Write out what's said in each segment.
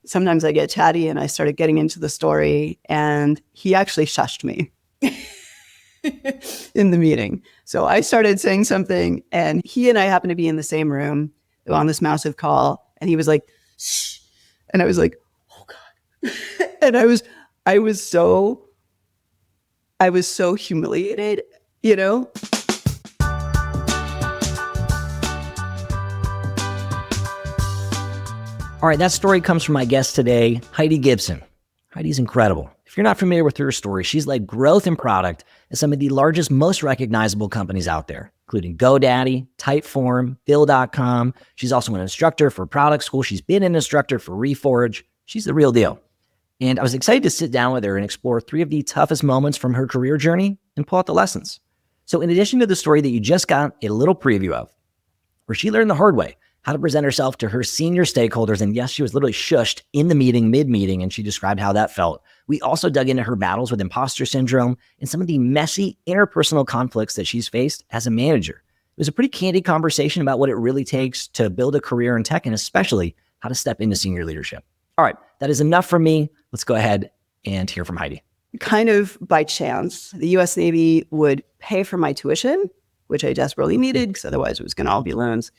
sometimes I get chatty and I started getting into the story, and he actually shushed me in the meeting. So I started saying something, and he and I happened to be in the same room on this massive call, and he was like, shh. And I was like, oh God. And I was so humiliated, you know? All right, that story comes from my guest today, Heidi Gibson. Heidi's incredible. If you're not familiar with her story, she's led growth and product at some of the largest, most recognizable companies out there, including GoDaddy, Typeform, Bill.com. She's also an instructor for product school. She's been an instructor for Reforge. She's the real deal. And I was excited to sit down with her and explore 3 of the toughest moments from her career journey and pull out the lessons. So in addition to the story that you just got a little preview of, where she learned the hard way how to present herself to her senior stakeholders. And yes, she was literally shushed in the meeting, mid-meeting, and she described how that felt. We also dug into her battles with imposter syndrome and some of the messy interpersonal conflicts that she's faced as a manager. It was a pretty candid conversation about what it really takes to build a career in tech and especially how to step into senior leadership. All right, that is enough from me. Let's go ahead and hear from Heidi. Kind of by chance, the U.S. Navy would pay for my tuition, which I desperately needed because otherwise it was going to all be loans,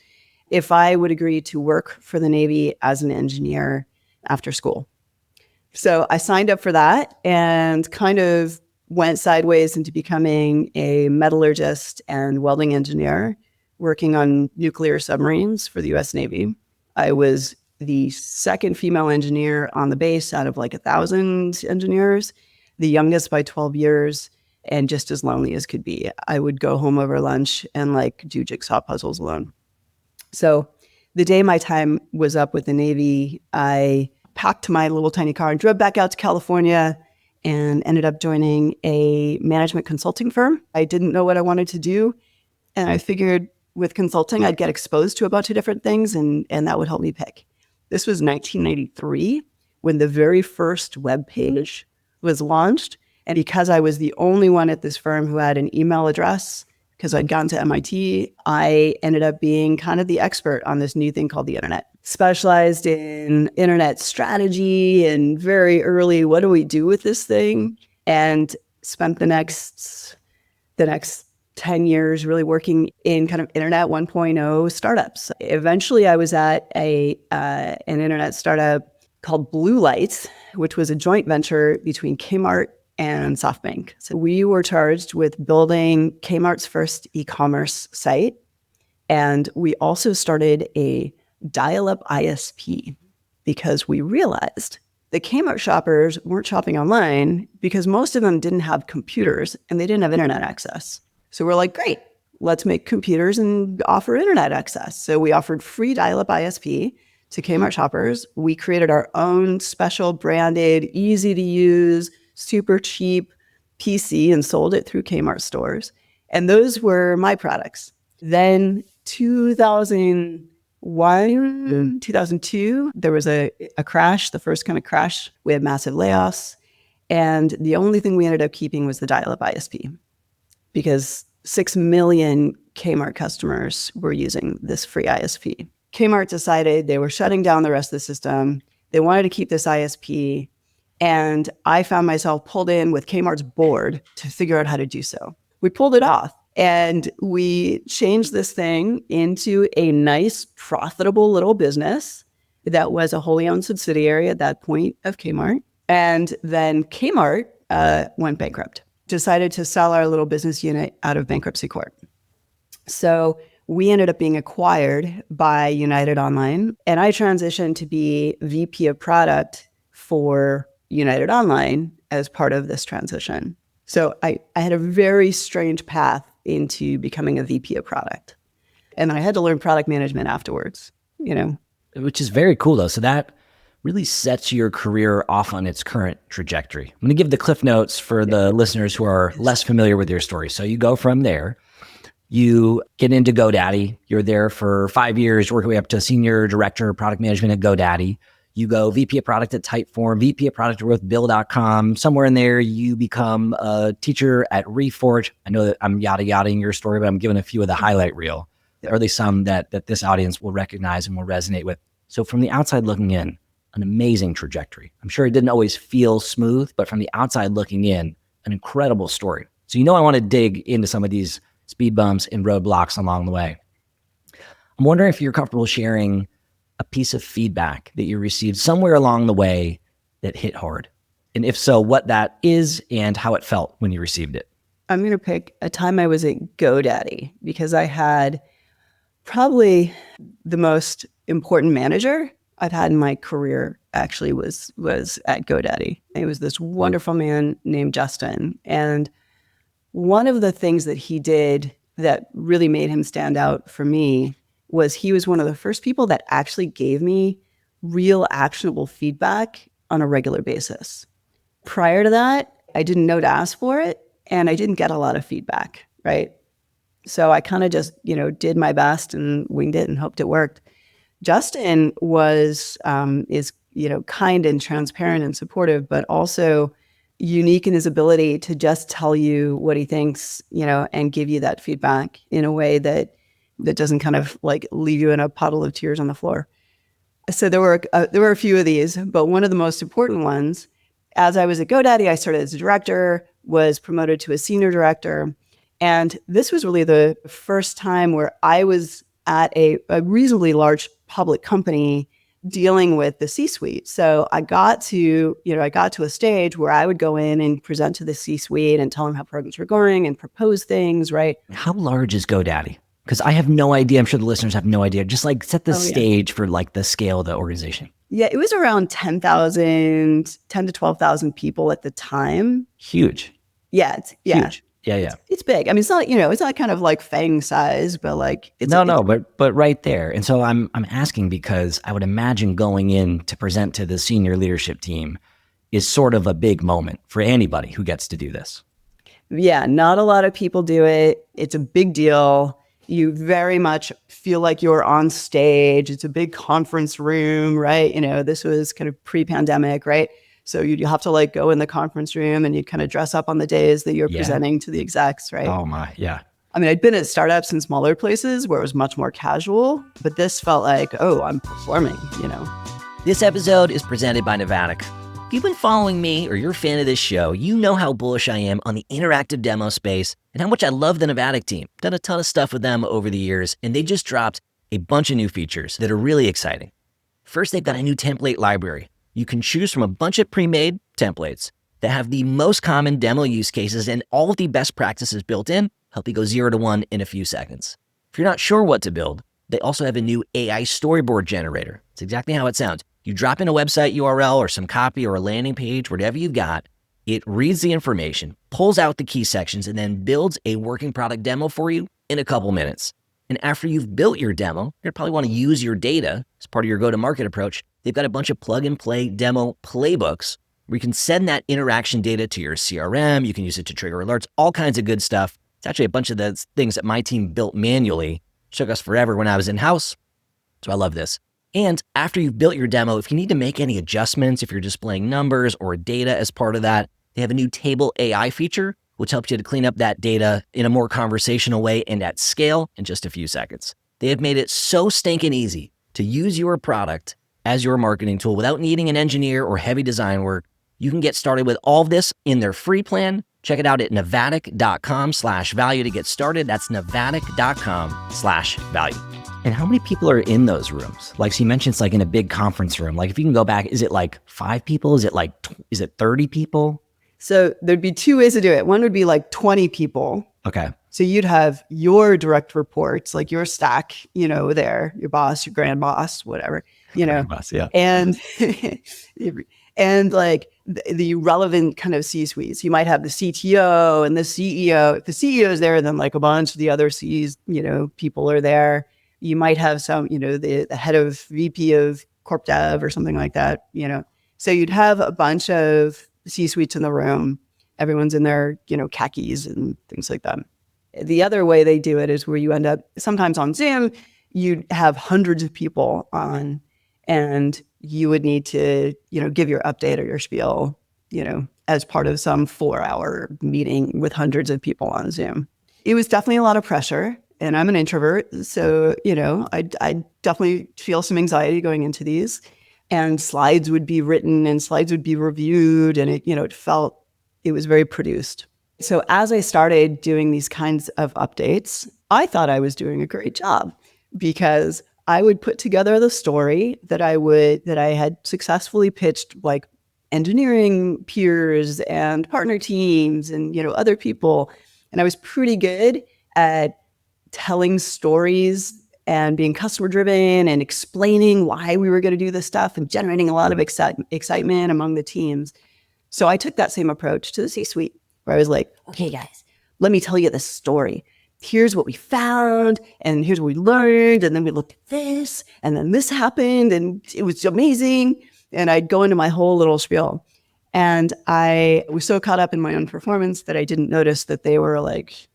if I would agree to work for the Navy as an engineer after school. So I signed up for that and kind of went sideways into becoming a metallurgist and welding engineer working on nuclear submarines for the U.S. Navy. I was the second female engineer on the base out of like 1,000 engineers, the youngest by 12 years, and just as lonely as could be. I would go home over lunch and like do jigsaw puzzles alone. So the day my time was up with the Navy, I packed my little tiny car and drove back out to California and ended up joining a management consulting firm. I didn't know what I wanted to do. And I figured with consulting, I'd get exposed to a bunch of different things and that would help me pick. This was 1993 when the very first web page was launched. And because I was the only one at this firm who had an email address, because I'd gone to MIT, I ended up being kind of the expert on this new thing called the internet. Specialized in internet strategy and very early, what do we do with this thing? And spent the next 10 years really working in kind of internet 1.0 startups. Eventually, I was at an internet startup called Blue Lights, which was a joint venture between Kmart and SoftBank. So we were charged with building Kmart's first e-commerce site. And we also started a dial-up ISP because we realized the Kmart shoppers weren't shopping online because most of them didn't have computers and they didn't have internet access. So we're like, great, let's make computers and offer internet access. So we offered free dial-up ISP to Kmart shoppers. We created our own special branded, easy to use, super cheap PC and sold it through Kmart stores. And those were my products. Then 2001, 2002, there was a crash, the first kind of crash. We had massive layoffs. And the only thing we ended up keeping was the dial-up ISP because 6 million Kmart customers were using this free ISP. Kmart decided they were shutting down the rest of the system. They wanted to keep this ISP. And I found myself pulled in with Kmart's board to figure out how to do so. We pulled it off and we changed this thing into a nice, profitable little business that was a wholly owned subsidiary at that point of Kmart. And then Kmart went bankrupt, decided to sell our little business unit out of bankruptcy court. So we ended up being acquired by United Online, and I transitioned to be VP of product for United Online as part of this transition. So I had a very strange path into becoming a VP of product. And then I had to learn product management afterwards, you know. Which is very cool though. So that really sets your career off on its current trajectory. I'm going to give the cliff notes for the listeners who are less familiar with your story. So you go from there, you get into GoDaddy, you're there for 5 years, work your way up to senior director of product management at GoDaddy. You go VP of product at Typeform, VP of product with Bill.com. Somewhere in there, you become a teacher at Reforge. I know that I'm yada-yadaing your story, but I'm giving a few of the highlight reel, or at least some that this audience will recognize and will resonate with. So from the outside looking in, an amazing trajectory. I'm sure it didn't always feel smooth, but from the outside looking in, an incredible story. So I want to dig into some of these speed bumps and roadblocks along the way. I'm wondering if you're comfortable sharing a piece of feedback that you received somewhere along the way that hit hard. And if so, what that is and how it felt when you received it. I'm going to pick a time I was at GoDaddy because I had probably the most important manager I've had in my career actually was at GoDaddy. It was this wonderful man named Justin. And one of the things that he did that really made him stand out for me was he was one of the first people that actually gave me real actionable feedback on a regular basis. Prior to that, I didn't know to ask for it, and I didn't get a lot of feedback, right? So I kind of just, did my best and winged it and hoped it worked. Justin is kind and transparent and supportive, but also unique in his ability to just tell you what he thinks, and give you that feedback in a way that doesn't kind of like leave you in a puddle of tears on the floor. So there were a few of these, but one of the most important ones, as I was at GoDaddy, I started as a director, was promoted to a senior director. And this was really the first time where I was at a reasonably large public company dealing with the C-suite. So I got to a stage where I would go in and present to the C-suite and tell them how programs were going and propose things, right? How large is GoDaddy? Because I have no idea. I'm sure the listeners have no idea. Just like set the stage for like the scale of the organization. Yeah, it was around 10 to 12,000 people at the time. Huge. Yeah, huge. Yeah. It's big. I mean, it's not kind of like Fang size, but like it's but right there. And so I'm asking because I would imagine going in to present to the senior leadership team is sort of a big moment for anybody who gets to do this. Yeah, not a lot of people do it. It's a big deal. You very much feel like you're on stage. It's a big conference room, right? This was kind of pre-pandemic, right? So you have to like go in the conference room and you kind of dress up on the days that you're presenting to the execs, right? Oh my, yeah. I mean, I'd been at startups and smaller places where it was much more casual, but this felt like, oh, I'm performing, This episode is presented by Navattic. If you've been following me or you're a fan of this show, you know how bullish I am on the interactive demo space and how much I love the Navattic team. Done a ton of stuff with them over the years, and they just dropped a bunch of new features that are really exciting. First, they've got a new template library. You can choose from a bunch of pre-made templates that have the most common demo use cases and all of the best practices built in, help you go 0 to 1 in a few seconds. If you're not sure what to build, they also have a new AI storyboard generator. It's exactly how it sounds. You drop in a website URL or some copy or a landing page, whatever you've got, it reads the information, pulls out the key sections, and then builds a working product demo for you in a couple minutes. And after you've built your demo, you're gonna probably want to use your data as part of your go-to-market approach. They've got a bunch of plug-and-play demo playbooks where you can send that interaction data to your CRM. You can use it to trigger alerts, all kinds of good stuff. It's actually a bunch of the things that my team built manually. It took us forever when I was in-house, so I love this. And after you've built your demo, if you need to make any adjustments, if you're displaying numbers or data as part of that, they have a new table AI feature, which helps you to clean up that data in a more conversational way and at scale in just a few seconds. They have made it so stinking easy to use your product as your marketing tool without needing an engineer or heavy design work. You can get started with all of this in their free plan. Check it out at navattic.com/value to get started. That's navattic.com/value. And how many people are in those rooms? Like, so you mentioned it's like in a big conference room. Like if you can go back, is it like 5 people? Is it 30 people? So there'd be 2 ways to do it. One would be like 20 people. Okay. So you'd have your direct reports, like your stack, there, your boss, your grand boss, whatever, Grand boss, yeah. And like the relevant kind of C-suites. You might have the CTO and the CEO. If the CEO is there, then like a bunch of the other C's, people are there. You might have some, the head of VP of Corp Dev or something like that, So you'd have a bunch of C-suites in the room. Everyone's in their, khakis and things like that. The other way they do it is where you end up, sometimes on Zoom, you'd have hundreds of people on, and you would need to, give your update or your spiel, as part of some 4-hour meeting with hundreds of people on Zoom. It was definitely a lot of pressure. And I'm an introvert, so, I definitely feel some anxiety going into these. and slides would be written and slides would be reviewed. And it was very produced. So as I started doing these kinds of updates, I thought I was doing a great job because I would put together the story that I had successfully pitched, like engineering peers and partner teams and, other people. And I was pretty good at telling stories and being customer driven and explaining why we were going to do this stuff and generating a lot of excitement among the teams. So I took that same approach to the C-suite, where I was like, okay, guys, let me tell you this story. Here's what we found, and here's what we learned, and then we looked at this, and then this happened, and it was amazing. And I'd go into my whole little spiel. And I was so caught up in my own performance that I didn't notice that they were like,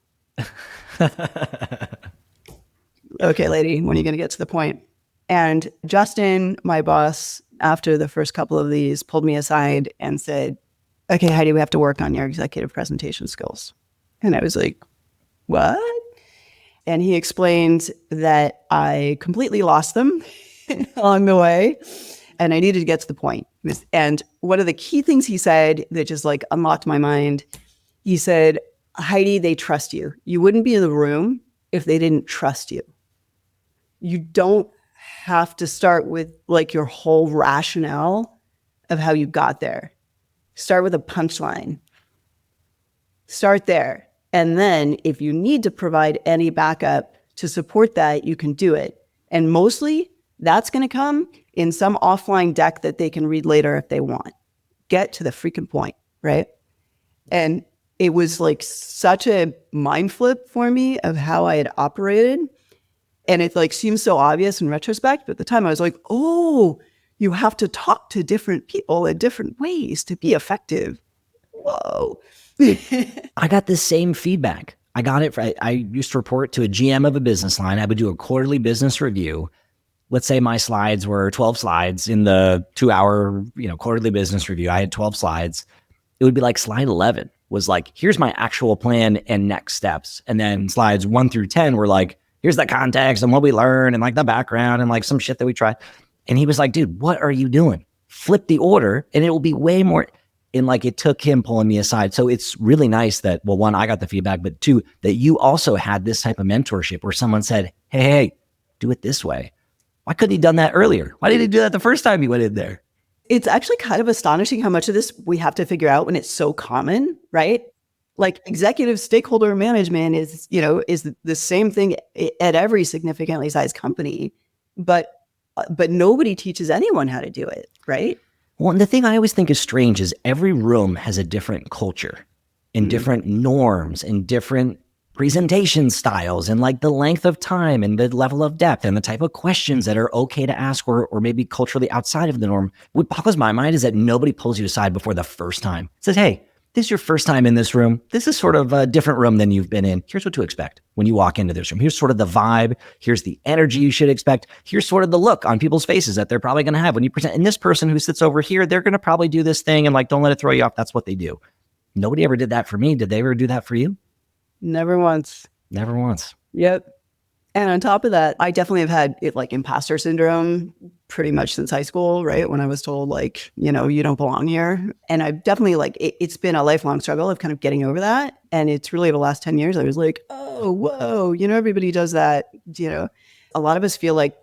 okay, lady, when are you going to get to the point? And Justin, my boss, after the first couple of these, pulled me aside and said, okay, Heidi, we have to work on your executive presentation skills. And I was like, what? And he explained that I completely lost them along the way and I needed to get to the point. And one of the key things he said that just like unlocked my mind, he said, Heidi, they trust you. You wouldn't be in the room if they didn't trust you. You don't have to start with like your whole rationale of how you got there. Start with a punchline. Start there. And then if you need to provide any backup to support that, you can do it. And mostly that's going to come in some offline deck that they can read later if they want. Get to the freaking point, right? And it was like such a mind flip for me of how I had operated. And it like seems so obvious in retrospect, but at the time I was like, oh, you have to talk to different people in different ways to be effective. Whoa. I got the same feedback. I got it. I used to report to a GM of a business line. I would do a quarterly business review. Let's say my slides were 12 slides in the 2-hour, quarterly business review. I had 12 slides. It would be like slide 11 was like, here's my actual plan and next steps. And then slides 1 through 10 were like, here's the context and what we learned and like the background and like some shit that we tried. And he was like, dude, what are you doing? Flip the order and it will be way more. And like it took him pulling me aside. So it's really nice that, well, one, I got the feedback, but two, that you also had this type of mentorship where someone said, hey, do it this way. Why couldn't he done that earlier? Why didn't he do that the first time he went in there? It's actually kind of astonishing how much of this we have to figure out when it's so common, right? Like executive stakeholder management is the same thing at every significantly sized company, but nobody teaches anyone how to do it, right? Well, and the thing I always think is strange is every room has a different culture and different norms and different presentation styles and like the length of time and the level of depth and the type of questions that are okay to ask or maybe culturally outside of the norm. What boggles my mind is that nobody pulls you aside before the first time. It says, hey, this is your first time in this room. This is sort of a different room than you've been in. Here's what to expect when you walk into this room. Here's sort of the vibe. Here's the energy you should expect. Here's sort of the look on people's faces that they're probably going to have when you present. And this person who sits over here, they're going to probably do this thing and like, don't let it throw you off. That's what they do. Nobody ever did that for me. Did they ever do that for you? Never once. Never once. Yep. And on top of that, I definitely have had it like imposter syndrome pretty much since high school, right? When I was told like, you don't belong here. And I've definitely like, it's been a lifelong struggle of kind of getting over that. And it's really the last 10 years, I was like, oh, whoa, everybody does that. A lot of us feel like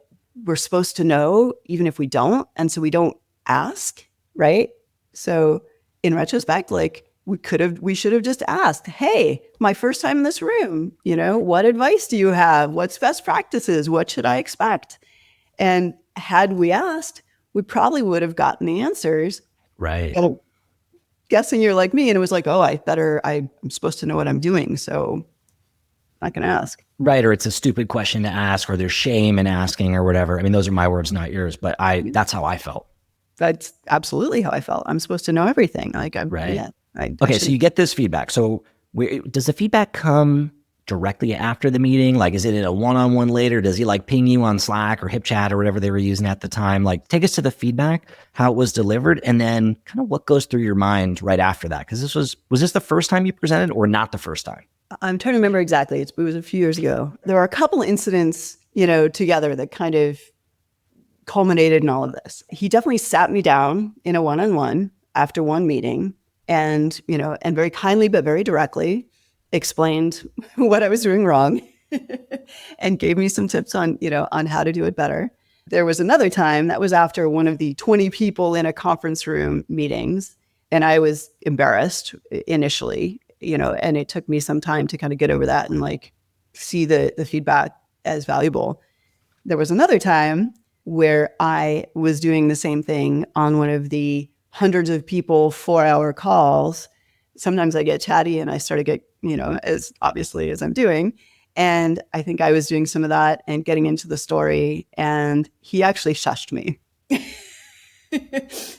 we're supposed to know, even if we don't. And so we don't ask, right? So in retrospect, like, we should have just asked, hey, my first time in this room, what advice do you have? What's best practices? What should I expect? And had we asked, we probably would have gotten the answers. Right. And guessing you're like me. And it was like, oh, I'm supposed to know what I'm doing. So I'm not going to ask. Right. Or it's a stupid question to ask, or there's shame in asking or whatever. I mean, those are my words, not yours, but that's how I felt. That's absolutely how I felt. I'm supposed to know everything. Like, right. Yeah. Okay, so you get this feedback. So does the feedback come directly after the meeting? Like, is it in a one-on-one later? Does he like ping you on Slack or HipChat or whatever they were using at the time? Like, take us to the feedback, how it was delivered, and then kind of what goes through your mind right after that? Because was this the first time you presented or not the first time? I'm trying to remember exactly. It was a few years ago. There were a couple incidents, together that kind of culminated in all of this. He definitely sat me down in a one-on-one after one meeting and, and very kindly, but very directly explained what I was doing wrong and gave me some tips on, on how to do it better. There was another time that was after one of the 20 people in a conference room meetings. And I was embarrassed initially, and it took me some time to kind of get over that and like see the feedback as valuable. There was another time where I was doing the same thing on one of the hundreds of people 4-hour calls. Sometimes I get chatty and I start to get, as obviously as I'm doing. And I think I was doing some of that and getting into the story. And he actually shushed me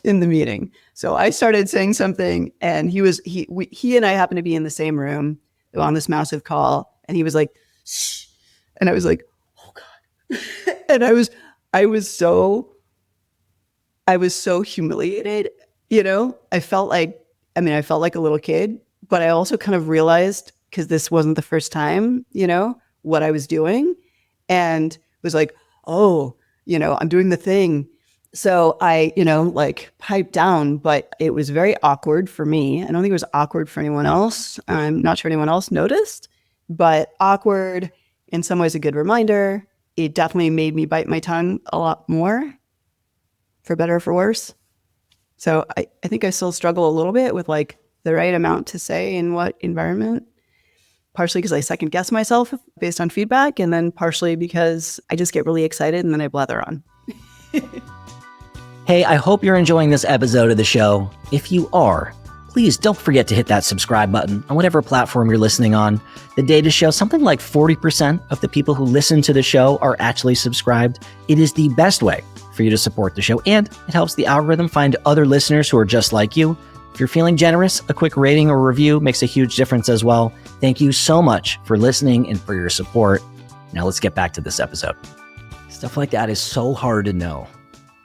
in the meeting. So I started saying something and he and I happened to be in the same room on this massive call. And he was like, shh. And I was like, oh God. And I was so humiliated, I felt like a little kid, but I also kind of realized, because this wasn't the first time, what I was doing, and was like, oh, I'm doing the thing. So I, piped down, but it was very awkward for me. I don't think it was awkward for anyone else. I'm not sure anyone else noticed, but awkward, in some ways a good reminder. It definitely made me bite my tongue a lot more, for better or for worse. So I think I still struggle a little bit with like the right amount to say in what environment, partially because I second guess myself based on feedback, and then partially because I just get really excited and then I blather on. Hey, I hope you're enjoying this episode of the show. If you are, please don't forget to hit that subscribe button on whatever platform you're listening on. The data shows something like 40% of the people who listen to the show are actually subscribed. It is the best way for you to support the show, and it helps the algorithm find other listeners who are just like you. If you're feeling generous, a quick rating or review makes a huge difference as well. Thank you so much for listening and for your support. Now let's get back to this episode. Stuff like that is so hard to know.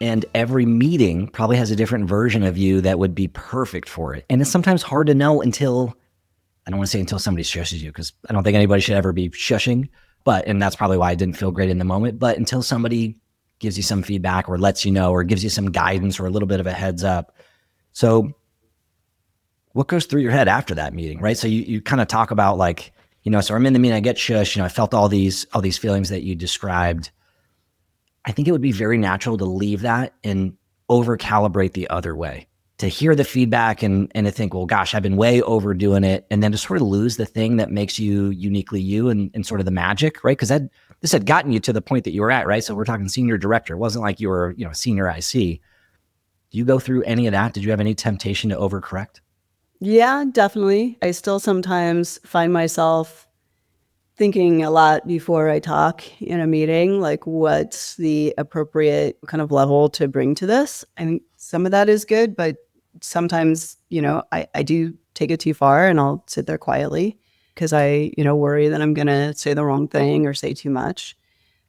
And every meeting probably has a different version of you that would be perfect for it. And it's sometimes hard to know until, I don't want to say until somebody shushes you, because I don't think anybody should ever be shushing, and that's probably why I didn't feel great in the moment, but until somebody gives you some feedback or lets you know or gives you some guidance or a little bit of a heads up. So what goes through your head after that meeting, right? So you kind of talk about like, so I'm in the meeting, I get shushed, I felt all these feelings that you described. I think it would be very natural to leave that and over calibrate the other way, to hear the feedback and to think, well, gosh, I've been way overdoing it. And then to sort of lose the thing that makes you uniquely you and sort of the magic, right? Because this had gotten you to the point that you were at, right? So we're talking senior director. It wasn't like you were, senior IC. Do you go through any of that? Did you have any temptation to overcorrect? Yeah, definitely. I still sometimes find myself thinking a lot before I talk in a meeting, like what's the appropriate kind of level to bring to this. And some of that is good, but sometimes, I do take it too far and I'll sit there quietly because I, worry that I'm going to say the wrong thing or say too much.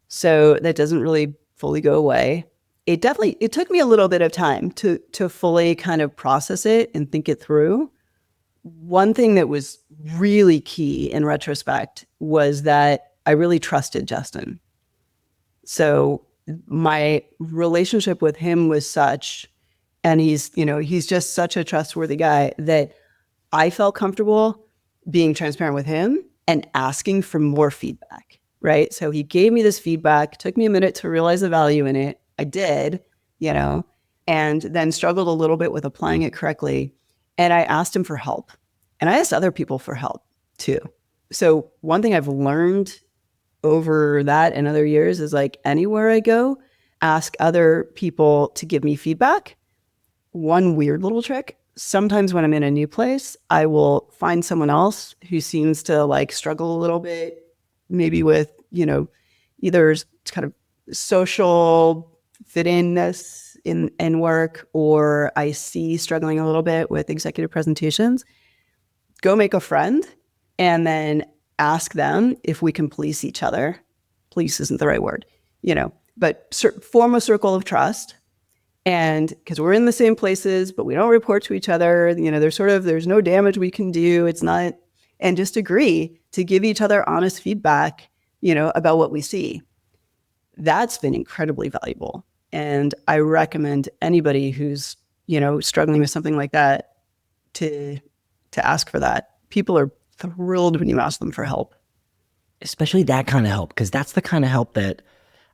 So that doesn't really fully go away. It took me a little bit of time to fully kind of process it and think it through. One thing that was really key in retrospect was that I really trusted Justin. So my relationship with him was such, and he's just such a trustworthy guy, that I felt comfortable being transparent with him and asking for more feedback, right? So he gave me this feedback, took me a minute to realize the value in it. I did, and then struggled a little bit with applying it correctly. And I asked him for help. And I asked other people for help too. So one thing I've learned over that and other years is like anywhere I go, ask other people to give me feedback. One weird little trick, sometimes when I'm in a new place, I will find someone else who seems to like struggle a little bit, maybe with, either kind of social fit-inness in work, or I see struggling a little bit with executive presentations. Go make a friend and then ask them if we can police each other. Police isn't the right word, but form a circle of trust. And because we're in the same places, but we don't report to each other, there's no damage we can do. It's not, and just agree to give each other honest feedback, about what we see. That's been incredibly valuable. And I recommend anybody who's, struggling with something like that to ask for that. People are thrilled when you ask them for help. Especially that kind of help, because that's the kind of help that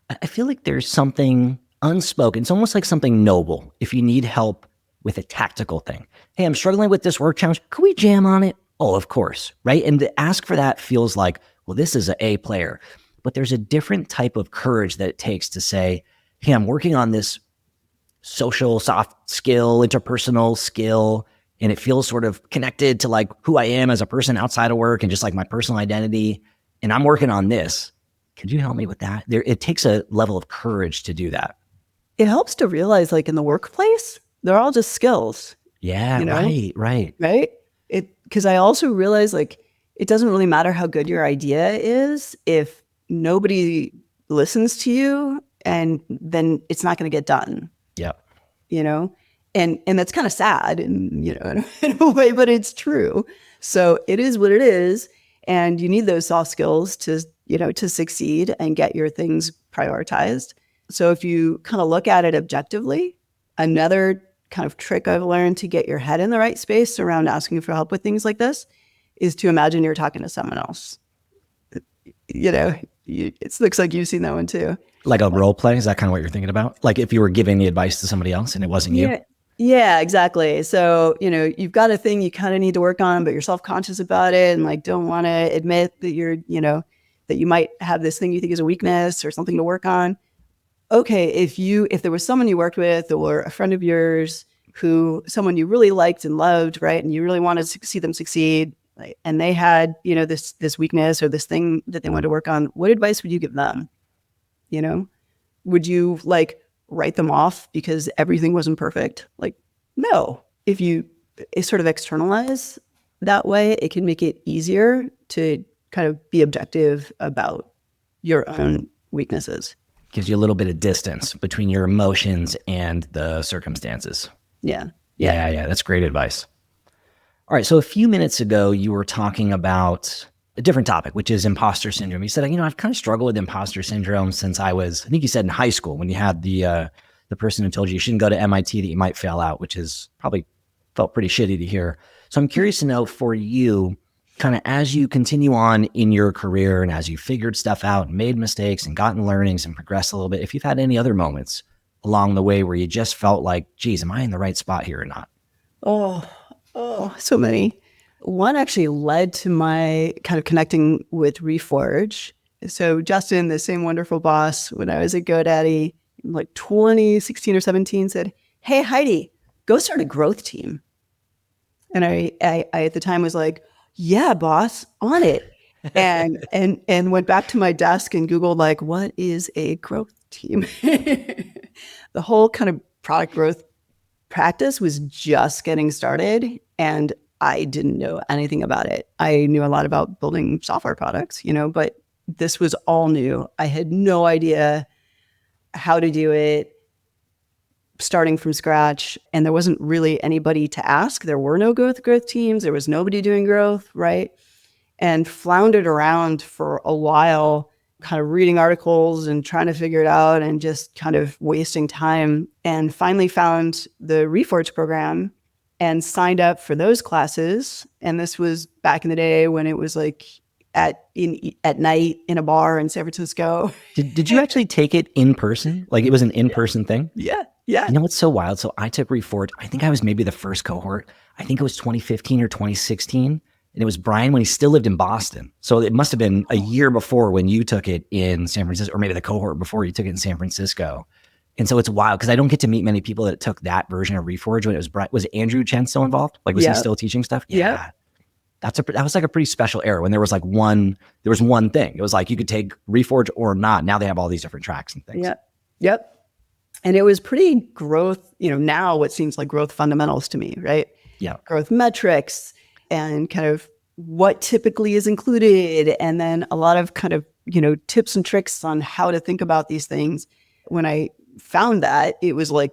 I feel like there's something unspoken. It's almost like something noble. If you need help with a tactical thing, hey, I'm struggling with this work challenge. Could we jam on it? Oh, of course, right? And to ask for that feels like, well, this is an A player. But there's a different type of courage that it takes to say, hey, I'm working on this social soft skill, interpersonal skill, and it feels sort of connected to like who I am as a person outside of work and just like my personal identity. And I'm working on this. Could you help me with that? It takes a level of courage to do that. It helps to realize, like, in the workplace, they're all just skills. Yeah, right. Because I also realize, like, it doesn't really matter how good your idea is if nobody listens to you, and then it's not going to get done. Yeah. And that's kind of sad, and in a way, but it's true. So it is what it is, and you need those soft skills to succeed and get your things prioritized. So if you kind of look at it objectively, another kind of trick I've learned to get your head in the right space around asking for help with things like this is to imagine you're talking to someone else. It looks like you've seen that one too. Like a role play? Is that kind of what you're thinking about? Like if you were giving the advice to somebody else and it wasn't you? Yeah, exactly. So, you've got a thing you kind of need to work on, but you're self-conscious about it and like don't want to admit that you're, that you might have this thing you think is a weakness or something to work on. Okay, if there was someone you worked with or a friend of yours someone you really liked and loved, right? And you really wanted to see them succeed, like, and they had, this weakness or this thing that they wanted to work on, what advice would you give them? Would you like write them off because everything wasn't perfect? Like, no. If you sort of externalize that way, it can make it easier to kind of be objective about your own weaknesses. Gives you a little bit of distance between your emotions and the circumstances. Yeah. That's great advice. All right. So a few minutes ago, you were talking about a different topic, which is imposter syndrome. You said, I've kind of struggled with imposter syndrome since I think you said in high school when you had the person who told you shouldn't go to MIT, that you might fail out, which is probably felt pretty shitty to hear. So I'm curious to know for you, kind of as you continue on in your career and as you figured stuff out and made mistakes and gotten learnings and progressed a little bit, if you've had any other moments along the way where you just felt like, geez, am I in the right spot here or not? Oh, so many. One actually led to my kind of connecting with Reforge. So Justin, the same wonderful boss, when I was at GoDaddy, like 2016 or 17, said, hey, Heidi, go start a growth team. And I at the time was like, yeah, boss, on it. And went back to my desk and Googled, like, what is a growth team? The whole kind of product growth practice was just getting started, and I didn't know anything about it. I knew a lot about building software products, but this was all new. I had no idea how to do it, starting from scratch, and there wasn't really anybody to ask. There were no growth teams. There was nobody doing growth, right? And floundered around for a while, kind of reading articles and trying to figure it out and just kind of wasting time, and finally found the Reforge program and signed up for those classes. And this was back in the day when it was like at night in a bar in San Francisco. Did you actually take it in person? Like it was an in-person thing? Yeah. You know what's so wild? So I took Reforge. I think I was maybe the first cohort. I think it was 2015 or 2016. And it was Brian when he still lived in Boston. So it must have been a year before when you took it in San Francisco, or maybe the cohort before you took it in San Francisco. And so it's wild because I don't get to meet many people that took that version of Reforge when it was Brian. Was Andrew Chen still involved? Like, was he still teaching stuff? Yeah. That was like a pretty special era when there was one thing. It was like you could take Reforge or not. Now they have all these different tracks and things. Yep. And it was pretty growth, now what seems like growth fundamentals to me, right? Yeah. Growth metrics and kind of what typically is included. And then a lot of kind of, tips and tricks on how to think about these things. When I found that, it was like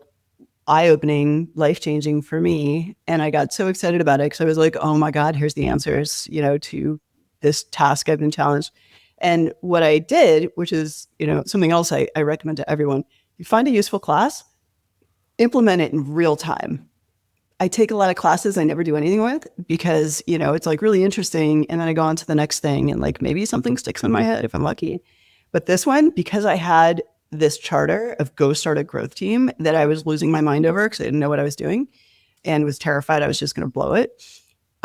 eye-opening, life-changing for me. And I got so excited about it because I was like, oh my God, here's the answers, to this task I've been challenged. And what I did, which is, something else I recommend to everyone, you find a useful class, implement it in real time. I take a lot of classes I never do anything with because, it's like really interesting. And then I go on to the next thing and like maybe something sticks in my head if I'm lucky. But this one, because I had this charter of go start a growth team that I was losing my mind over because I didn't know what I was doing and was terrified I was just going to blow it,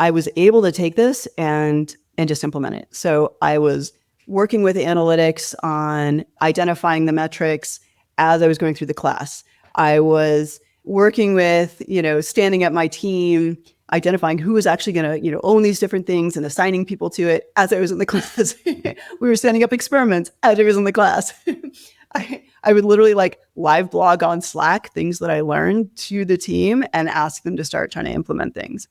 I was able to take this and just implement it. So I was working with analytics on identifying the metrics as I was going through the class. I was working with, standing up my team, identifying who was actually going to, own these different things and assigning people to it as I was in the class. We were setting up experiments as I was in the class. I would literally like live blog on Slack things that I learned to the team and ask them to start trying to implement things.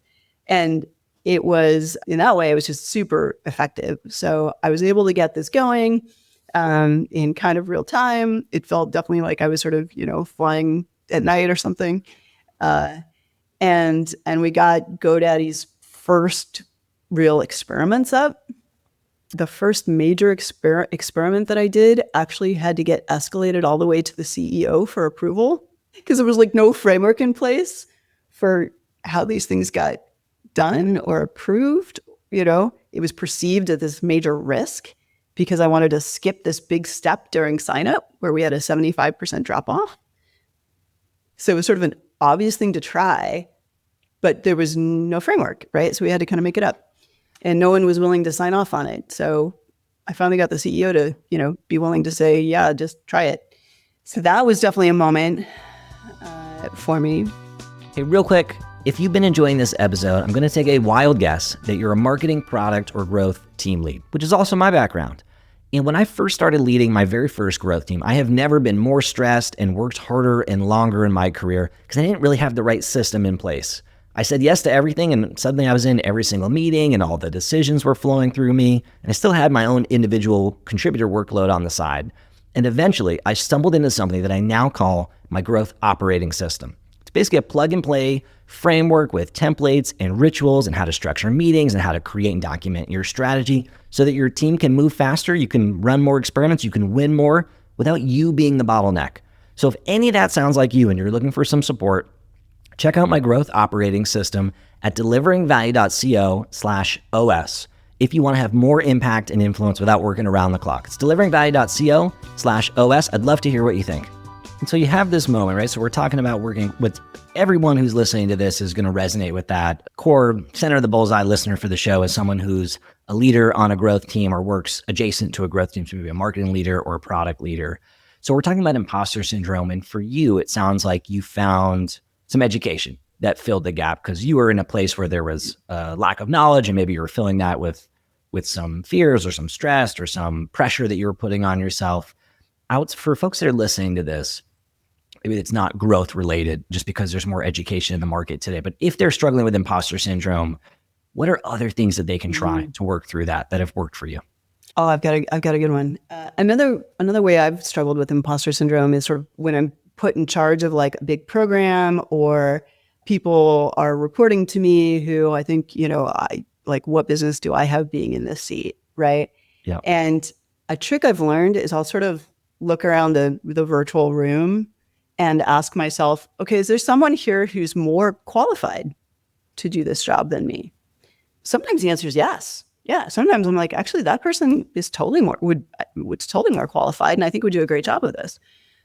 And it was, in that way, it was just super effective. So I was able to get this going in kind of real time. It felt definitely like I was sort of, flying at night or something. And we got GoDaddy's first real experiments up. The first major experiment that I did actually had to get escalated all the way to the CEO for approval because there was like no framework in place for how these things got done or approved. It was perceived as this major risk because I wanted to skip this big step during sign up where we had a 75% drop off. So it was sort of an obvious thing to try, but there was no framework, right? So we had to kind of make it up. And no one was willing to sign off on it. So I finally got the CEO to, be willing to say, yeah, just try it. So that was definitely a moment for me. Hey, real quick, if you've been enjoying this episode, I'm going to take a wild guess that you're a marketing, product, or growth team lead, which is also my background. And when I first started leading my very first growth team, I have never been more stressed and worked harder and longer in my career because I didn't really have the right system in place. I said yes to everything, and suddenly I was in every single meeting and all the decisions were flowing through me, and I still had my own individual contributor workload on the side. And eventually, I stumbled into something that I now call my growth operating system. It's basically a plug-and-play framework with templates and rituals and how to structure meetings and how to create and document your strategy so that your team can move faster, you can run more experiments, you can win more without you being the bottleneck. So if any of that sounds like you and you're looking for some support, check out my growth operating system at deliveringvalue.co/OS if you want to have more impact and influence without working around the clock. It's deliveringvalue.co/OS. I'd love to hear what you think. And so you have this moment, right? So we're talking about working with everyone who's listening to this is going to resonate with that. Core center of the bullseye listener for the show is someone who's a leader on a growth team or works adjacent to a growth team, so maybe a marketing leader or a product leader. So we're talking about imposter syndrome. And for you, it sounds like you found some education that filled the gap because you were in a place where there was a lack of knowledge and maybe you were filling that with some fears or some stress or some pressure that you were putting on yourself. For folks that are listening to this, maybe it's not growth related just because there's more education in the market today, but if they're struggling with imposter syndrome, what are other things that they can try to work through that have worked for you? Oh, I've got a good one. Another way I've struggled with imposter syndrome is sort of when I'm put in charge of like a big program or people are reporting to me who I think, I like, what business do I have being in this seat, right? Yeah. And a trick I've learned is I'll sort of look around the virtual room and ask myself, okay, is there someone here who's more qualified to do this job than me? Sometimes the answer is yes. Yeah. Sometimes I'm like, actually, that person is totally more qualified, and I think would do a great job of this.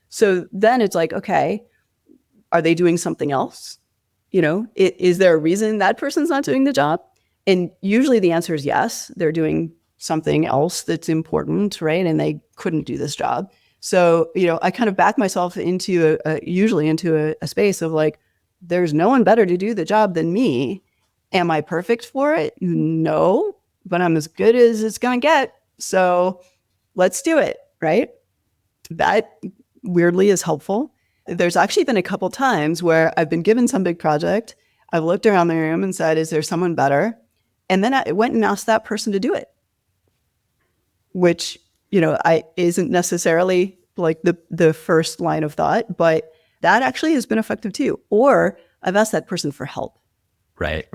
So then it's like, okay, are they doing something else? Is there a reason that person's not doing the job? And usually the answer is yes, they're doing something else that's important, right? And they couldn't do this job. So, I kind of back myself into a space of like, there's no one better to do the job than me. Am I perfect for it? No, but I'm as good as it's going to get. So let's do it, right? That weirdly is helpful. There's actually been a couple times where I've been given some big project. I've looked around the room and said, is there someone better? And then I went and asked that person to do it, which, I isn't necessarily like the first line of thought, but that actually has been effective too. Or I've asked that person for help. Right.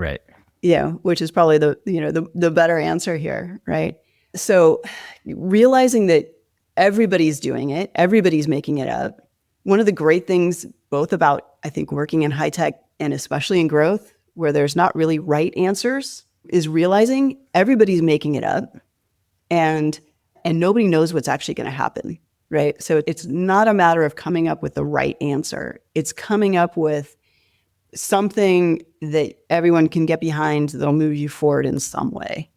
Yeah, which is probably the better answer here, right? So realizing that everybody's doing it, everybody's making it up, One of the great things both about, I think, working in high tech and especially in growth, where there's not really right answers, is realizing everybody's making it up and nobody knows what's actually going to happen, right? So it's not a matter of coming up with the right answer. It's coming up with something that everyone can get behind that'll move you forward in some way.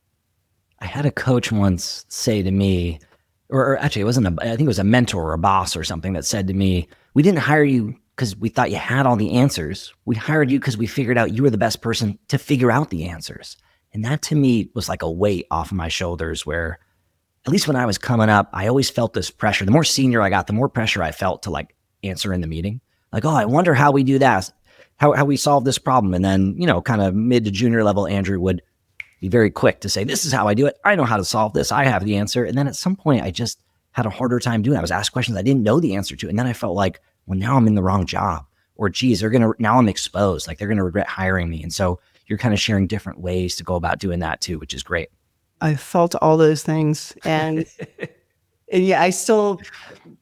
I had a coach once say to me, or actually I think it was a mentor or a boss or something that said to me, we didn't hire you because we thought you had all the answers. We hired you because we figured out you were the best person to figure out the answers. And that to me was like a weight off of my shoulders where, at least when I was coming up, I always felt this pressure. The more senior I got, the more pressure I felt to like answer in the meeting. Like, oh, I wonder how we do that, how we solve this problem. And then, kind of mid to junior level, Andrew would be very quick to say, this is how I do it. I know how to solve this. I have the answer. And then at some point, I just had a harder time doing it. I was asked questions I didn't know the answer to. And then I felt like, well, now I'm in the wrong job. Or geez, now I'm exposed. Like they're going to regret hiring me. And so you're kind of sharing different ways to go about doing that too, which is great. I felt all those things. And yeah, I still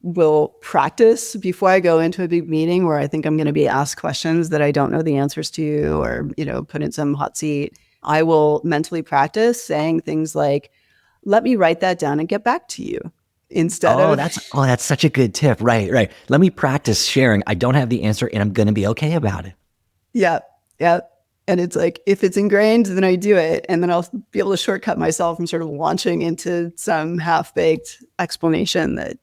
will practice before I go into a big meeting where I think I'm going to be asked questions that I don't know the answers to, or, put in some hot seat. I will mentally practice saying things like, let me write that down and get back to you. That's such a good tip. Right. Let me practice sharing. I don't have the answer and I'm going to be okay about it. Yeah. And it's like, if it's ingrained, then I do it. And then I'll be able to shortcut myself from sort of launching into some half-baked explanation that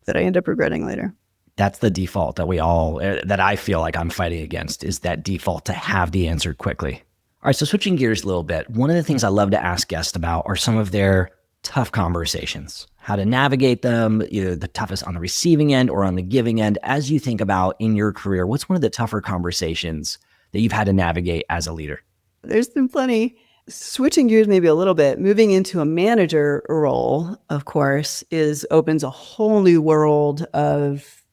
I end up regretting later. That's the default that I feel like I'm fighting against, is that default to have the answer quickly. All right, so switching gears a little bit, one of the things I love to ask guests about are some of their tough conversations, how to navigate them, either the toughest on the receiving end or on the giving end. As you think about in your career, what's one of the tougher conversations that you've had to navigate as a leader? There's been plenty. Switching gears maybe a little bit, moving into a manager role, of course, opens a whole new world of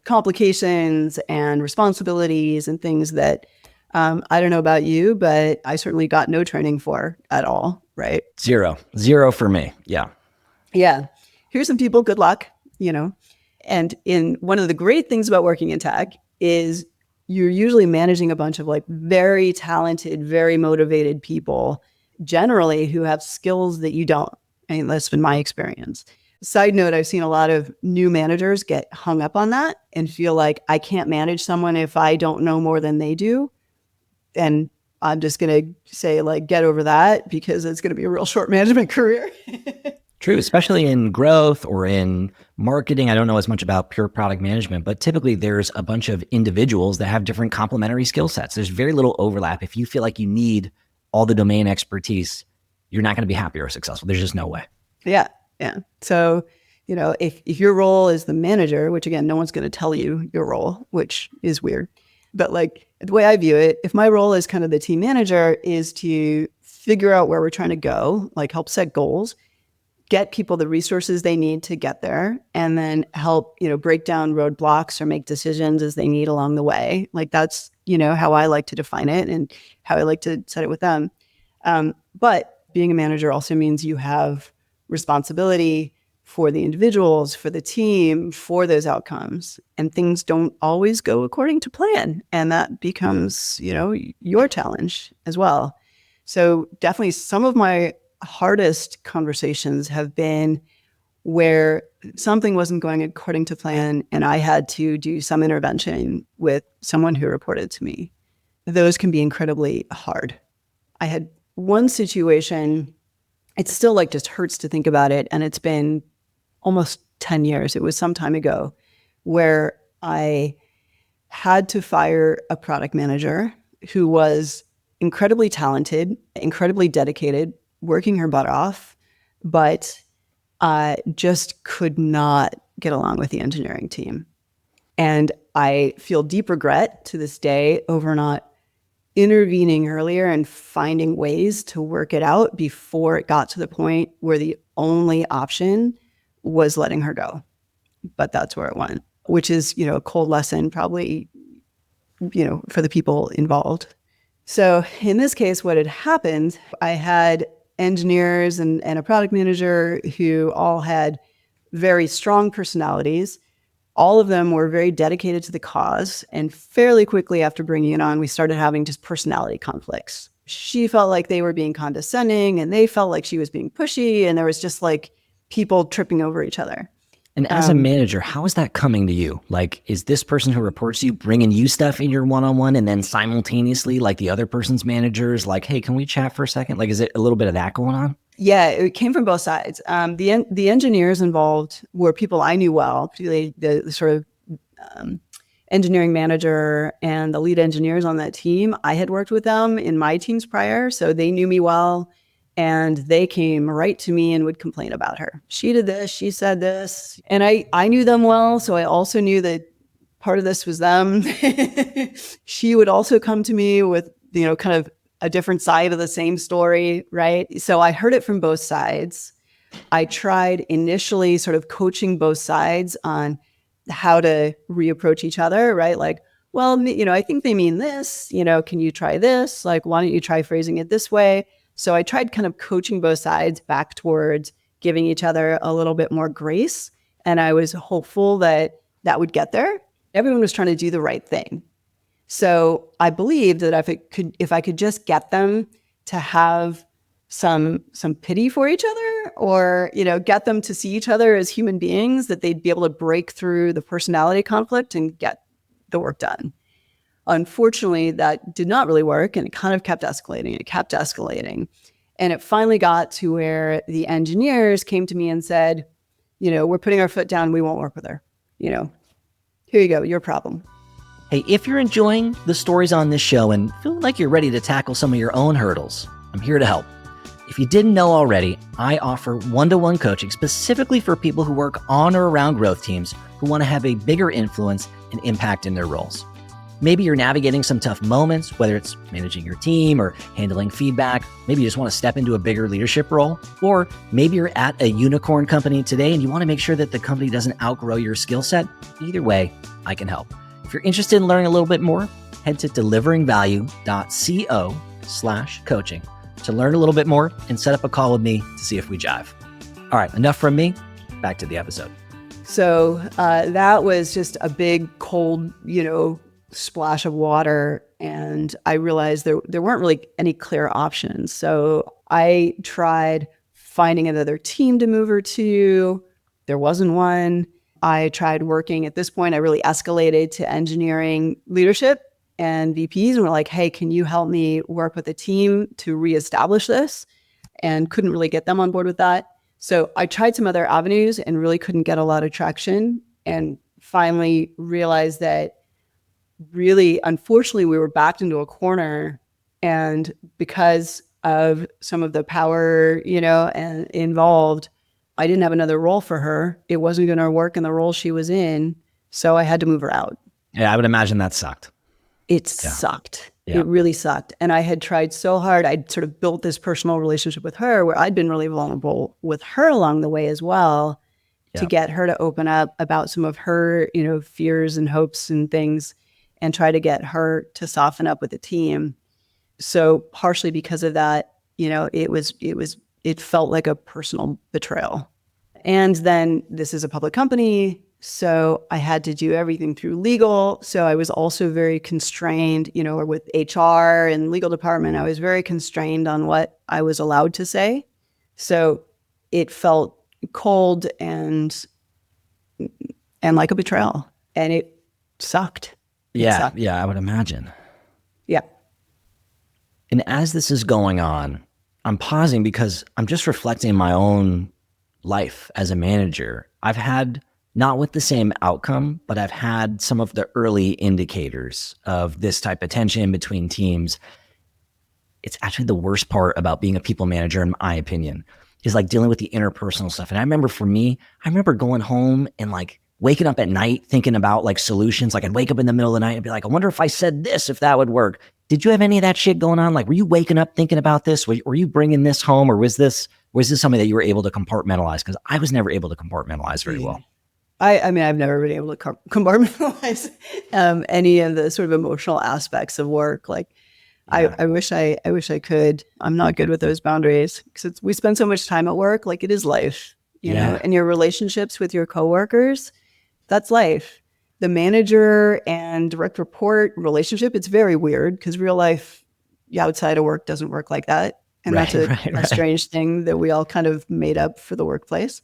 complications and responsibilities and things that I don't know about you, but I certainly got no training for at all, right? Zero for me. Yeah. Here's some people, good luck, And one of the great things about working in tech is you're usually managing a bunch of like very talented, very motivated people, generally who have skills that you don't. I mean, that's been my experience. Side note, I've seen a lot of new managers get hung up on that and feel like I can't manage someone if I don't know more than they do. And I'm just going to say, like, get over that, because it's going to be a real short management career. True, especially in growth or in marketing. I don't know as much about pure product management, but typically there's a bunch of individuals that have different complementary skill sets. There's very little overlap. If you feel like you need all the domain expertise, you're not going to be happy or successful. There's just no way. Yeah. So, if your role is the manager, which again, no one's going to tell you your role, which is weird. But like the way I view it, if my role as kind of the team manager is to figure out where we're trying to go, like help set goals, get people the resources they need to get there, and then help, break down roadblocks or make decisions as they need along the way. Like that's, how I like to define it and how I like to set it with them. But being a manager also means you have responsibility for the individuals, for the team, for those outcomes. And things don't always go according to plan. And that becomes, your challenge as well. So definitely some of my hardest conversations have been where something wasn't going according to plan and I had to do some intervention with someone who reported to me. Those can be incredibly hard. I had one situation, it's still like just hurts to think about it, and it's been almost 10 years. It was some time ago, where I had to fire a product manager who was incredibly talented, incredibly dedicated, working her butt off, but just could not get along with the engineering team. And I feel deep regret to this day over not intervening earlier and finding ways to work it out before it got to the point where the only option was letting her go. But that's where it went, which is, a cold lesson probably, for the people involved. So in this case, what had happened, I had engineers and a product manager who all had very strong personalities, all of them were very dedicated to the cause. And fairly quickly after bringing it on, we started having just personality conflicts. She felt like they were being condescending and they felt like she was being pushy. And there was just like people tripping over each other. And as a manager, how is that coming to you? Like, is this person who reports to you bringing you stuff in your one-on-one and then simultaneously like the other person's manager is like, hey, can we chat for a second? Like, is it a little bit of that going on? Yeah, it came from both sides. The engineers involved were people I knew well, particularly the sort of engineering manager and the lead engineers on that team. I had worked with them in my teams prior, so they knew me well. And they came right to me and would complain about her. She did this, she said this. And I knew them well, so I also knew that part of this was them. She would also come to me with, kind of a different side of the same story, right? So I heard it from both sides. I tried initially sort of coaching both sides on how to reapproach each other, right? Like, well, I think they mean this, can you try this? Like, why don't you try phrasing it this way? So I tried kind of coaching both sides back towards giving each other a little bit more grace. And I was hopeful that that would get there. Everyone was trying to do the right thing. So I believed that if I could just get them to have some pity for each other, or, get them to see each other as human beings, that they'd be able to break through the personality conflict and get the work done. Unfortunately, that did not really work, and it kind of kept escalating. It kept escalating. And it finally got to where the engineers came to me and said, we're putting our foot down. We won't work with her. Here you go. Your problem. Hey, if you're enjoying the stories on this show and feeling like you're ready to tackle some of your own hurdles, I'm here to help. If you didn't know already, I offer one-to-one coaching specifically for people who work on or around growth teams who want to have a bigger influence and impact in their roles. Maybe you're navigating some tough moments, whether it's managing your team or handling feedback. Maybe you just want to step into a bigger leadership role. Or maybe you're at a unicorn company today and you want to make sure that the company doesn't outgrow your skill set. Either way, I can help. If you're interested in learning a little bit more, head to deliveringvalue.co/coaching to learn a little bit more and set up a call with me to see if we jive. All right, enough from me. Back to the episode. So that was just a big cold, splash of water. And I realized there weren't really any clear options. So I tried finding another team to move her to. There wasn't one. I tried working. At this point, I really escalated to engineering leadership and VPs and were like, hey, can you help me work with a team to reestablish this? And couldn't really get them on board with that. So I tried some other avenues and really couldn't get a lot of traction, and finally realized that really, unfortunately, we were backed into a corner. And because of some of the power, and involved, I didn't have another role for her. It wasn't going to work in the role she was in. So I had to move her out. Yeah, I would imagine that sucked. It sucked. Yeah. It really sucked. And I had tried so hard. I'd sort of built this personal relationship with her where I'd been really vulnerable with her along the way as well, to get her to open up about some of her, fears and hopes and things, and try to get her to soften up with the team. So partially because of that, it felt like a personal betrayal. And then this is a public company, so I had to do everything through legal. So I was also very constrained, or with HR and legal department, I was very constrained on what I was allowed to say. So it felt cold and like a betrayal, and it sucked. Yeah, I would imagine. Yeah. And as this is going on, I'm pausing because I'm just reflecting my own life as a manager. I've had, not with the same outcome, but I've had some of the early indicators of this type of tension between teams. It's actually the worst part about being a people manager, in my opinion, is like dealing with the interpersonal stuff. And I remember for me, going home and like waking up at night thinking about like solutions. Like I'd wake up in the middle of the night and be like, I wonder if I said this, if that would work. Did you have any of that shit going on? Like, were you waking up thinking about this? Were you bringing this home, or was this something that you were able to compartmentalize? Because I was never able to compartmentalize very well. I mean, I've never been able to compartmentalize any of the sort of emotional aspects of work. Like, yeah. I wish I could. I'm not good with those boundaries because we spend so much time at work. Like, it is life, you know, and your relationships with your coworkers. that's life. The manager and direct report relationship, it's very weird because real life outside of work doesn't work like that. And that's a strange thing that we all kind of made up for the workplace.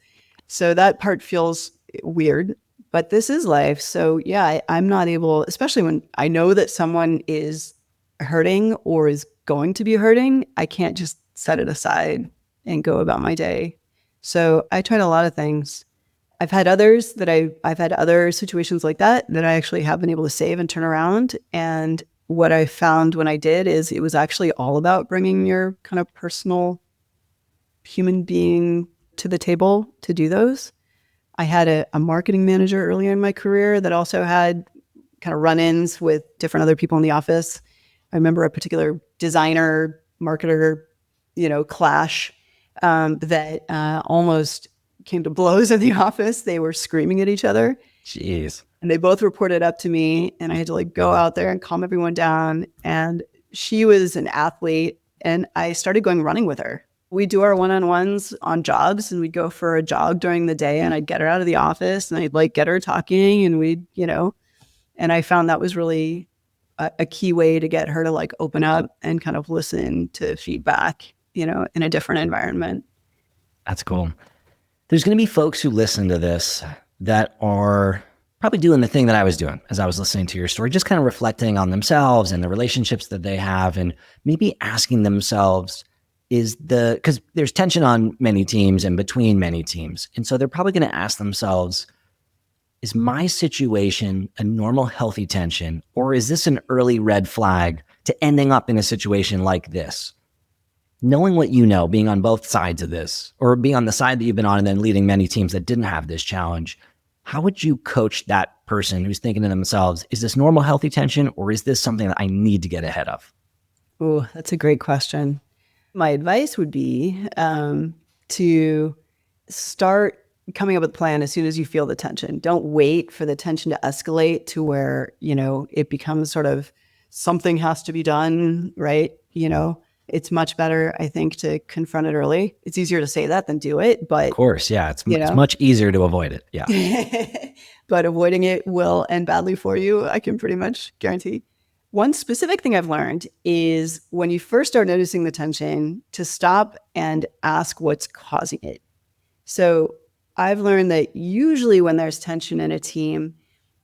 So that part feels weird, but this is life. So yeah, I'm not able, especially when I know that someone is hurting or is going to be hurting, I can't just set it aside and go about my day. So I tried a lot of things. I've had others that I've had other situations like that I actually have been able to save and turn around. And what I found when I did is it was actually all about bringing your kind of personal human being to the table to do those. I had a marketing manager earlier in my career that also had kind of run-ins with different other people in the office. I remember a particular designer, marketer, clash that almost came to blows in the office. They were screaming at each other. Jeez. And they both reported up to me, and I had to go out there and calm everyone down. And she was an athlete, and I started going running with her. We do our one-on-ones on jogs, and we'd go for a jog during the day, and I'd get her out of the office, and I'd get her talking, and we'd, and I found that was really a key way to get her to open up and kind of listen to feedback, in a different environment. That's cool. There's going to be folks who listen to this that are probably doing the thing that I was doing as I was listening to your story, just kind of reflecting on themselves and the relationships that they have, and maybe asking themselves, because there's tension on many teams and between many teams. And so they're probably going to ask themselves, is my situation a normal, healthy tension, or is this an early red flag to ending up in a situation like this? Knowing what you know, being on both sides of this, or being on the side that you've been on and then leading many teams that didn't have this challenge, how would you coach that person who's thinking to themselves, is this normal, healthy tension, or is this something that I need to get ahead of? Oh, that's a great question. My advice would be to start coming up with a plan as soon as you feel the tension. Don't wait for the tension to escalate to where, it becomes sort of something has to be done, right? It's much better, I think, to confront it early. It's easier to say that than do it, but... Of course, yeah. It's much easier to avoid it, yeah. But avoiding it will end badly for you, I can pretty much guarantee. One specific thing I've learned is when you first start noticing the tension, to stop and ask what's causing it. So I've learned that usually when there's tension in a team,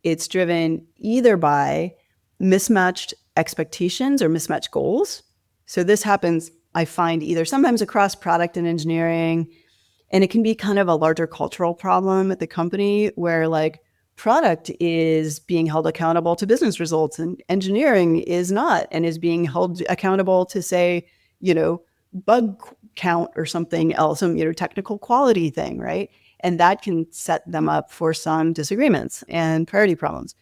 it's driven either by mismatched expectations or mismatched goals. So this happens, I find, either sometimes across product and engineering, and it can be kind of a larger cultural problem at the company where product is being held accountable to business results and engineering is not, and is being held accountable to, say, bug count or something else, some technical quality thing, right? And that can set them up for some disagreements and priority problems.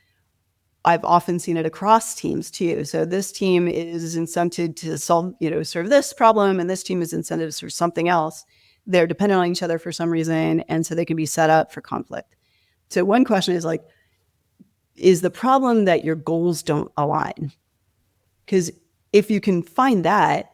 I've often seen it across teams too. So this team is incented to solve, serve this problem, and this team is incented to serve something else. They're dependent on each other for some reason, and so they can be set up for conflict. So one question is is the problem that your goals don't align? Because if you can find that,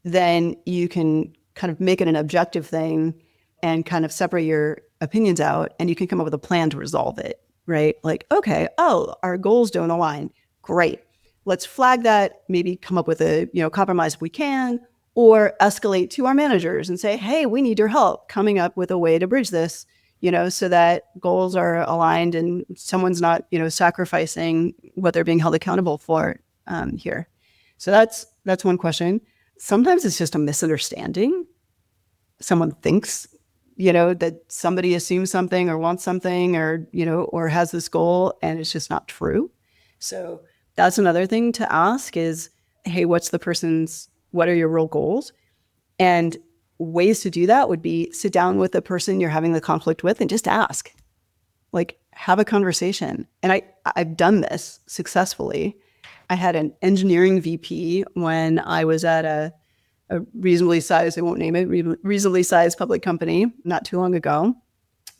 then you can kind of make it an objective thing and kind of separate your opinions out, and you can come up with a plan to resolve it. Right? Okay, our goals don't align. Great. Let's flag that, maybe come up with a, compromise if we can, or escalate to our managers and say, hey, we need your help coming up with a way to bridge this, so that goals are aligned and someone's not, sacrificing what they're being held accountable for here. So that's one question. Sometimes it's just a misunderstanding. Someone thinks that somebody assumes something or wants something or has this goal, and it's just not true. So that's another thing to ask is, hey, what are your real goals? And ways to do that would be sit down with the person you're having the conflict with and just ask, have a conversation. And I've done this successfully. I had an engineering VP when I was at a reasonably sized, I won't name it, reasonably sized public company not too long ago.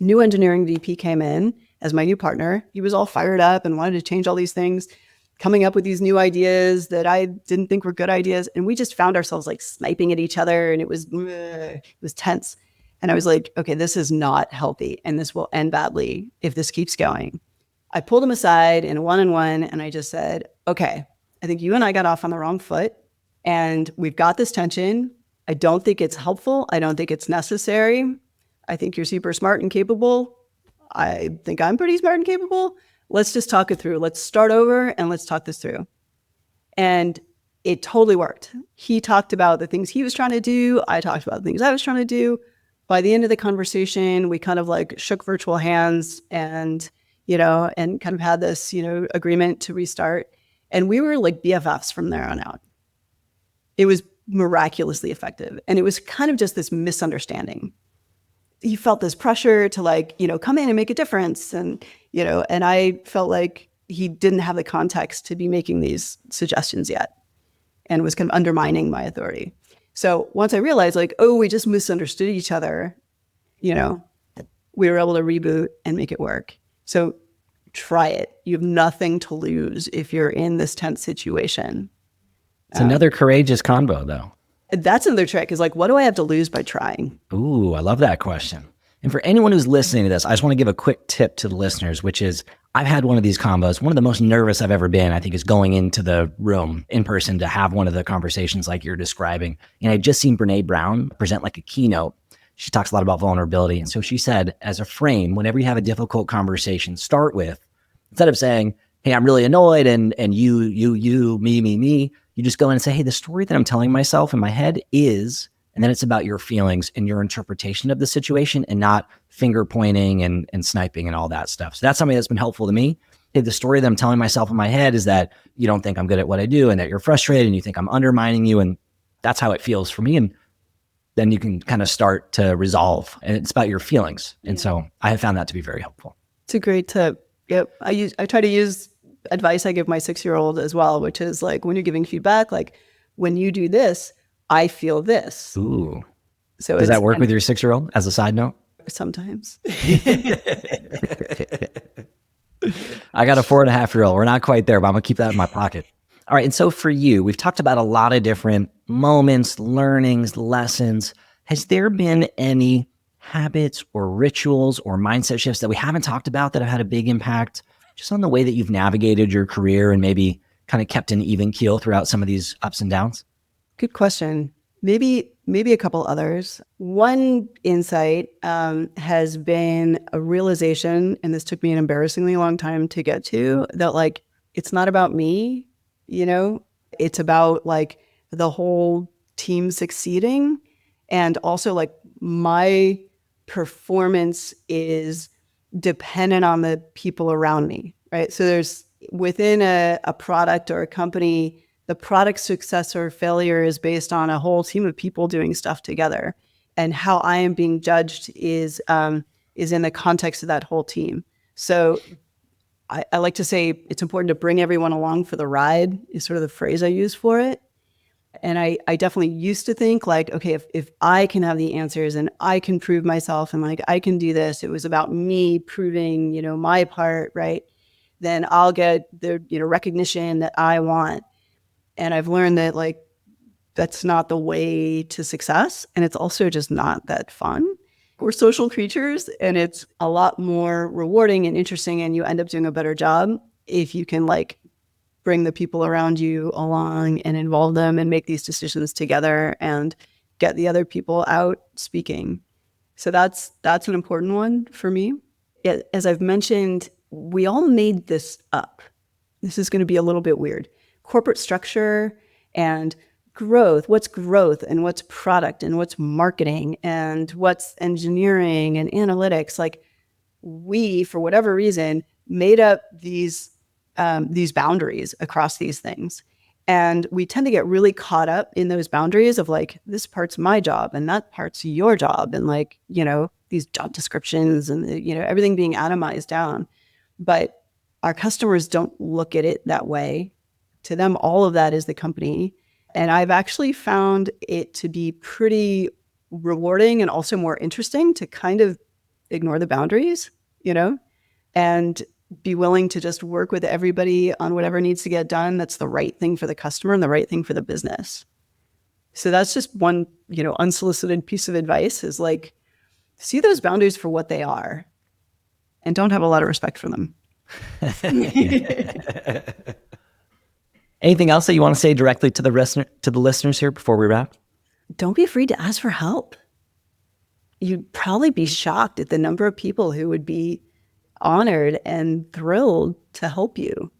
New engineering VP came in as my new partner. He was all fired up and wanted to change all these things, coming up with these new ideas that I didn't think were good ideas. And we just found ourselves sniping at each other, and it was tense. And I was like, okay, this is not healthy, and this will end badly if this keeps going. I pulled him aside in a one-on-one and I just said, okay, I think you and I got off on the wrong foot and we've got this tension. I don't think it's helpful. I don't think it's necessary. I think you're super smart and capable. I think I'm pretty smart and capable. Let's just talk it through. Let's start over and let's talk this through. And it totally worked. He talked about the things he was trying to do. I talked about the things I was trying to do. By the end of the conversation, we kind of like shook virtual hands and, and kind of had this, agreement to restart. And we were like BFFs from there on out. It was miraculously effective. And it was kind of just this misunderstanding. He felt this pressure to like, come in and make a difference. And, and I felt like he didn't have the context to be making these suggestions yet and was kind of undermining my authority. So once I realized like, oh, we just misunderstood each other, we were able to reboot and make it work. So try it. You have nothing to lose if you're in this tense situation. It's another courageous combo though. That's another trick is like, what do I have to lose by trying? Ooh, I love that question. And for anyone who's listening to this, I just want to give a quick tip to the listeners, which is I've had one of these combos. One of the most nervous I've ever been, I think, is going into the room in person to have one of the conversations like you're describing. And I just seen Brene Brown present like a keynote. She talks a lot about vulnerability. And so she said, as a frame, whenever you have a difficult conversation, start with, instead of saying, hey, I'm really annoyed and you, me, you just go in and say, hey, the story that I'm telling myself in my head is, and then it's about your feelings and your interpretation of the situation and not finger pointing and sniping and all that stuff. So that's something that's been helpful to me. Hey, the story that I'm telling myself in my head is that you don't think I'm good at what I do and that you're frustrated and you think I'm undermining you. And that's how it feels for me. And then you can kind of start to resolve and it's about your feelings. And so I have found that to be very helpful. It's a great tip. Yep. I try to use advice I give my 6-year-old as well, which is like when you're giving feedback, like when you do this, I feel this. Ooh. So does that work with your 6-year-old as a side note? Sometimes. I got a 4.5-year-old. We're not quite there, but I'm going to keep that in my pocket. All right. And so for you, we've talked about a lot of different moments, learnings, lessons. Has there been any habits or rituals or mindset shifts that we haven't talked about that have had a big impact just on the way that you've navigated your career and maybe kind of kept an even keel throughout some of these ups and downs? Good question. Maybe a couple others. One insight has been a realization, and this took me an embarrassingly long time to get to, that like, it's not about me, it's about like the whole team succeeding. And also like my performance is dependent on the people around me, right? So there's within a product or a company, the product success or failure is based on a whole team of people doing stuff together. And how I am being judged is in the context of that whole team. So I like to say it's important to bring everyone along for the ride is sort of the phrase I use for it. And I definitely used to think like, okay, if I can have the answers and I can prove myself and like I can do this, it was about me proving, my part, right? Then I'll get the recognition that I want. And I've learned that like that's not the way to success. And it's also just not that fun. We're social creatures and it's a lot more rewarding and interesting and you end up doing a better job if you can like bring the people around you along and involve them and make these decisions together and get the other people out speaking. So that's an important one for me. As I've mentioned, we all made this up. This is going to be a little bit weird. Corporate structure and growth, what's growth and what's product and what's marketing and what's engineering and analytics. Like we, for whatever reason, made up these boundaries across these things. And we tend to get really caught up in those boundaries of like, this part's my job and that part's your job. And like, these job descriptions and, everything being atomized down. But our customers don't look at it that way. To them, all of that is the company. And I've actually found it to be pretty rewarding and also more interesting to kind of ignore the boundaries, and be willing to just work with everybody on whatever needs to get done that's the right thing for the customer and the right thing for the business. So that's just one, unsolicited piece of advice is like, see those boundaries for what they are and don't have a lot of respect for them. Anything else that you want to say directly to the listeners here before we wrap? Don't be afraid to ask for help. You'd probably be shocked at the number of people who would be honored and thrilled to help you.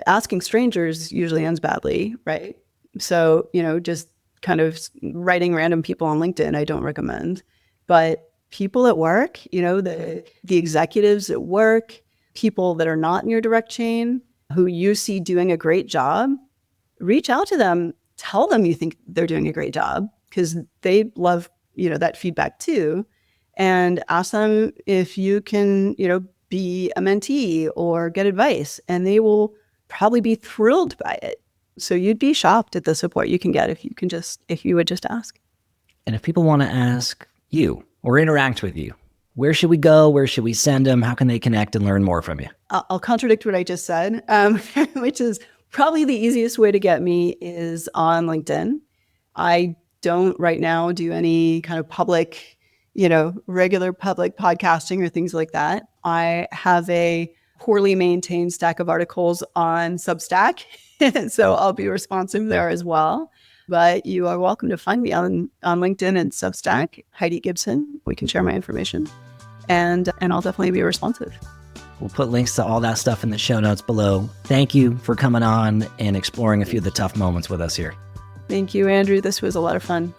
Asking strangers usually ends badly, right? So, just kind of writing random people on LinkedIn, I don't recommend. But people at work, the executives at work, people that are not in your direct chain, who you see doing a great job, reach out to them, tell them you think they're doing a great job, because they love, that feedback too. And ask them if you can, be a mentee or get advice, and they will probably be thrilled by it. So you'd be shocked at the support you can get if you would just ask. And if people want to ask you or interact with you, where should we go? Where should we send them? How can they connect and learn more from you? I'll contradict what I just said, which is probably the easiest way to get me is on LinkedIn. I don't right now do any kind of public, regular public podcasting or things like that. I have a poorly maintained stack of articles on Substack, so I'll be responsive there as well. But you are welcome to find me on LinkedIn and Substack, Heidi Gibson. We can share my information, and I'll definitely be responsive. We'll put links to all that stuff in the show notes below. Thank you for coming on and exploring a few of the tough moments with us here. Thank you, Andrew. This was a lot of fun.